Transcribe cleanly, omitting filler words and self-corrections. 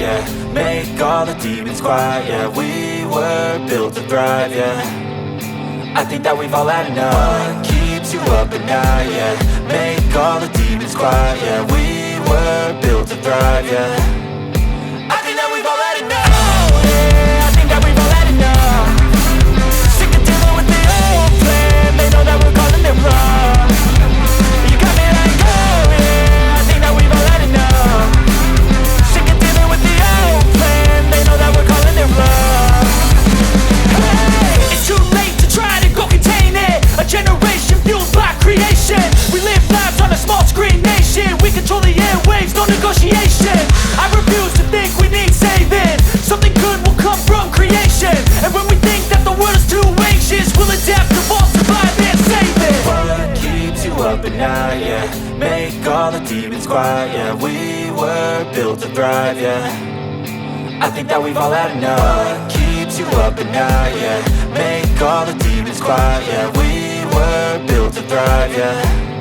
yeah. Make all the demons quiet, yeah. We were built to thrive, yeah. I think that we've all had enough. What keeps you up at night, yeah. Make all the demons quiet, yeah. We were built to thrive, yeah. I think that we've all had enough. Oh yeah, I think that we've all had enough. Sick of dealing with the old plan. They know that we're calling it wrong. You got me like, oh yeah, I think that we've all had enough. Sick of dealing with the old plan. They know that we're calling it wrong. Hey, it's too late to try to go contain it. A generation fueled by creation. We live lives on a small screen nation. We control the airwaves, no negotiation. I refuse to think we need saving. Something good will come from creation. And when we think that the world is too anxious, we'll adapt, evolve, survive and save it. What keeps you up at night, yeah. Make all the demons quiet, yeah. We were built to thrive, yeah. I think that we've all had enough. What keeps you up at night, yeah. Make all the demons quiet, yeah. We were built to thrive, yeah.